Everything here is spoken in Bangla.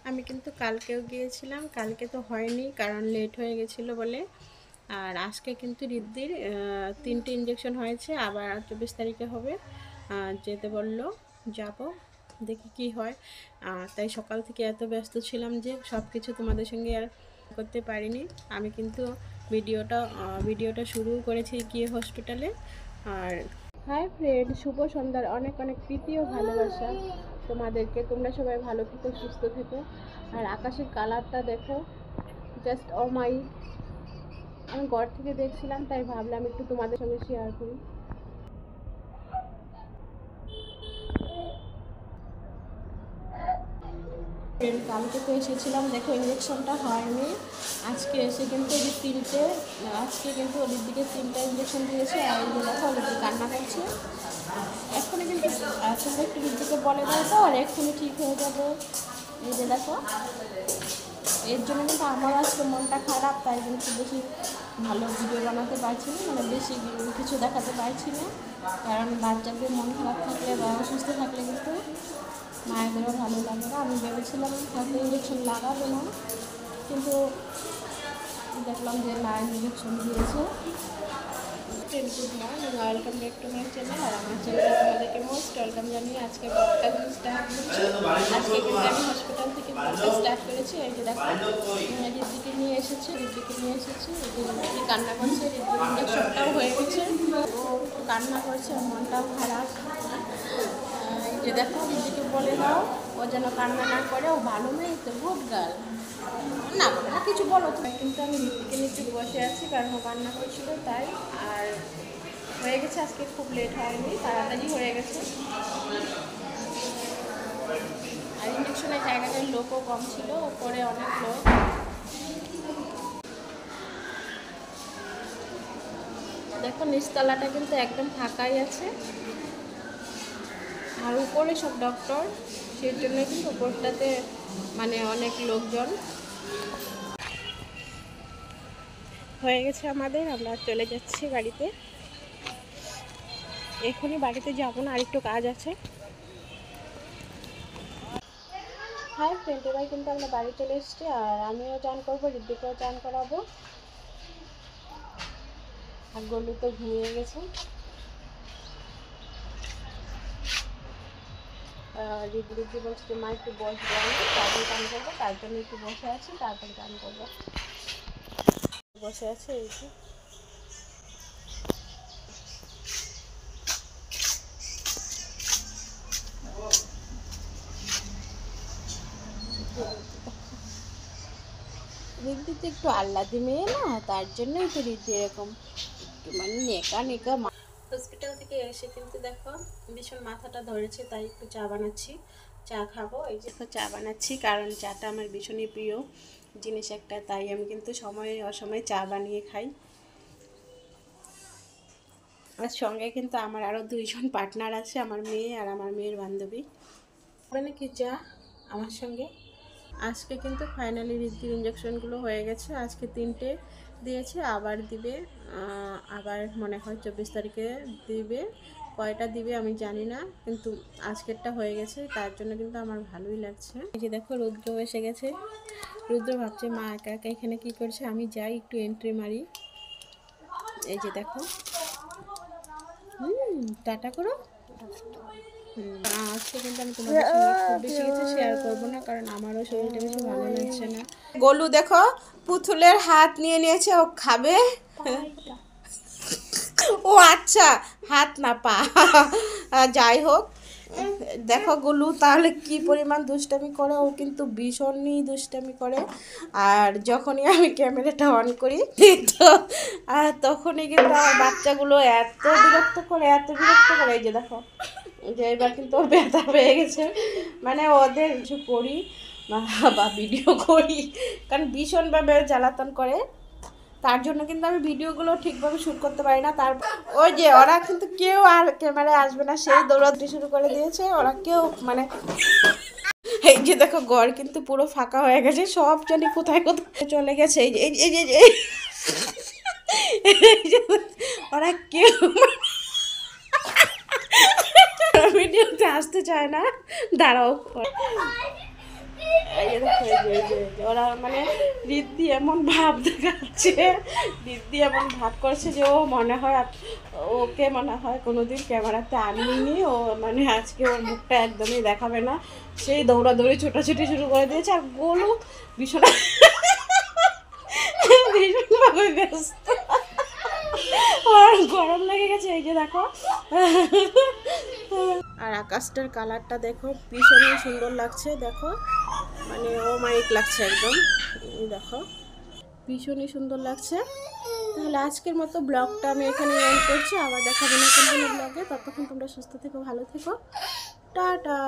আমি কিন্তু কালকেও গিয়েছিলাম, কালকে তো হয়নি কারণ লেট হয়ে গেছিলো বলে। আর আজকে কিন্তু রিদ্ধির 3টে ইঞ্জেকশন হয়েছে, আবার 24 তারিখে হবে। যেতে বললো, যাব, দেখি কি হয়। তাই সকাল থেকে এত ব্যস্ত ছিলাম যে সব কিছু তোমাদের সঙ্গে আর করতে পারিনি। আমি কিন্তু ভিডিওটা শুরু করেছি গিয়ে হসপিটালে। আর হাই ফ্রেন্ড, শুভ সন্ধ্যার অনেক অনেক প্রীতি ও ভালোবাসা তোমাদেরকে। তোমরা সবাই ভালো থেকো, সুস্থ থেকো। আর আকাশের কালারটা দেখো, জাস্ট ও মাই। আমি ঘর থেকে দেখছিলাম, তাই ভাবলাম একটু তোমাদের সঙ্গে শেয়ার করি। কালকে তো এসেছিলাম, দেখো ইঞ্জেকশনটা হয়নি। আজকে এসে কিন্তু এই যে 3টে, আজকে কিন্তু ওদের দিকে 3টা ইঞ্জেকশন দিয়েছে। আর এই যে দেখো ওদের কান্না করছে এক্ষুনি, কিন্তু তোমরা একটু রিদ্ধিকে বলে দাও তো, আর এক্ষুনি ঠিক হয়ে যাবে। এই যে দেখো, এর জন্য কিন্তু আমার আজকে মনটা খারাপ, তাই কিন্তু বেশি ভালো ভিডিও বানাতে পারছি না, মানে বেশি কিছু দেখাতে পারছি না। কারণ বাচ্চাদের মন খারাপ থাকলে বা অসুস্থ থাকলে কিন্তু মায়েদেরও ভালো লাগে না। আমি ভেবেছিলাম হয়তো ইঞ্জেকশন লাগাবো না, কিন্তু দেখলাম যে না, ইঞ্জেকশন দিয়েছে। Good morning, welcome back to my channel. আর আমার চ্যানেলে তোমাদেরকে মোস্ট ওয়েলকাম জানিয়ে আজকে ব্লগটা স্টার্ট করছি। আজকে কিন্তু আমি হসপিটাল থেকে ব্লগটা স্টার্ট করেছি। এই যে দেখো, রিদ্ধিকে নিয়ে এসেছি, রিদ্ধিকে কান্না করছে। রিদ্ধির ইঞ্জেকশনটাও হয়ে গেছে, ও কান্না করছে, মনটাও খারাপ। এই যে দেখো, রিদ্ধিকে বলে দাও ও যেন কান্না না করে, ও ভালো মেয়ে তো, গুড গার্ল। না বলে না, কিছু বলো তুমি। কিন্তু আমি রিদ্ধিকে নিচে বসে আছি কারণ ও কান্না করছিল তাই। আর হয়ে গেছে, আজকে খুব লেট হয়নি, তাড়াতাড়ি হয়ে গেছে। আর ইঞ্জেকশনের জায়গাটায় লোকও কম ছিল, ওপরে অনেক লোক। দেখো নিচতলাটা কিন্তু একদম ফাঁকাই আছে, আর উপরে সব ডক্টর, সেই জন্য কিন্তু উপরটাতে মানে অনেক লোকজন। হয়ে গেছে আমাদের, আমরা চলে যাচ্ছি বাড়িতে। এখনই বাড়িতে যাবো না, আরেকটু কাজ আছে। হাই ফ্রেন্ড, এবার কিন্তু আমরা বাড়ি চলে এসেছি। আর আমিও চান করবো, রিদ্ধিকেও চান করাবো। আর গলু তো ঘুমিয়ে গেছে। রিদ্দি বলছে যে মা একটু বসবো, আমি তারপরে চান করবো, তার জন্য একটু বসে আছি, তারপরে চান করবো। বসে আছে এই যে। রিদ্দি তো একটু আহ্লাদি মেয়ে না, তার জন্যই তো রিদ্দি এরকম একটু মানে নেকা নেকা। হসপিটাল থেকে এসে কিন্তু দেখো ভীষণ মাথাটা ধরেছে, তাই একটু চা বানাচ্ছি, চা খাবো। এই যে চা বানাচ্ছি কারণ চাটা আমার ভীষণই প্রিয় জিনিস একটা, তাই আমি কিন্তু সময়ে অসময়ে চা বানিয়ে খাই। আর সঙ্গে কিন্তু আমার আরও 2জন পার্টনার আছে, আমার মেয়ে আর আমার মেয়ের বান্ধবী। ওরা নাকি চা আমার সঙ্গে। আজকে কিন্তু ফাইনালি রিদ্ধির ইঞ্জেকশনগুলো হয়ে গেছে। আজকে 3টে দিয়েছে, আবার দিবে, আবার মনে হয় 24 তারিখে দিবে। কয়টা দিবে আমি জানি না, কিন্তু আজকেরটা হয়ে গেছে, তার জন্য কিন্তু আমার ভালোই লাগছে। এই যে দেখো রুদ্র এসে গেছে। রুদ্র ভাবছে মা একা একা এখানে কী করছে, আমি যাই একটু এন্ট্রি মারি। এই যে দেখো, টাটা করো। আজকে কিন্তু আমি তোমাদের সঙ্গে খুব বেশি কিছু শেয়ার করবো না, কারণ আমারও শরীরটা বেশি ভালো লাগছে না। গোলু দেখো পুতুলের হাত নিয়ে নিয়েছে, ও খাবে। ও আচ্ছা, হাত না পা। যাই হোক, দেখো গোলু তাহলে কি পরিমাণ দুষ্টামি করে, ও কিন্তু ভীষণই দুষ্টামি করে। আর যখনই আমি ক্যামেরাটা অন করি তো তখনই কিন্তু আমার বাচ্চাগুলো এত বিরক্ত করে, এত বিরক্ত করে। এই যে দেখো, যে এবার কিন্তু ওর ব্যথা পেয়ে গেছে, মানে ওদের কিছু করি বা ভিডিও করি, কারণ ভীষণভাবে জ্বালাতন করে, তার জন্য কিন্তু আমি ভিডিওগুলো ঠিকভাবে শ্যুট করতে পারি না। তার ওই যে ওরা কিন্তু কেউ আর ক্যামেরায় আসবে না, সেই দৌড়াতে শুরু করে দিয়েছে ওরা, কেউ মানে। এই যে দেখো ঘর কিন্তু পুরো ফাঁকা হয়ে গেছে, সব জানি কোথায় কোথায় চলে গেছে। এই যে ওরা কেউ ভিডিওতে আসতে চায় না, দাঁড়াও। এই যে দেখো, এই যে ওরা মানে রিদ্ধি এমন ভাব দেখাচ্ছে, রিদ্ধি এমন ভাব করছে যে ও মনে হয় ওকে মনে হয় কোনোদিন ক্যামেরাতে আনিনি, ও মানে আজকে ওর মুখটা একদমই দেখাবে না। সেই দৌড়াদৌড়ি ছোটাছুটি শুরু করে দিয়েছে। আর গোলু ভীষণ ভীষণভাবে ব্যস্ত, আর গরম লেগে গেছে। এই যে দেখো, আর আকাশটার কালারটা দেখো ভীষণই সুন্দর লাগছে। দেখো মানে মাইক লাগছে একদম, দেখো ভীষণই সুন্দর লাগছে। তাহলে আজকের মতো ব্লগটা আমি এখানে এন্ড করছি। আবার দেখাবো নতুন কোনো ব্লগে। ততক্ষণ তোমরা সুস্থ থেকো, ভালো থেকো, টাটা।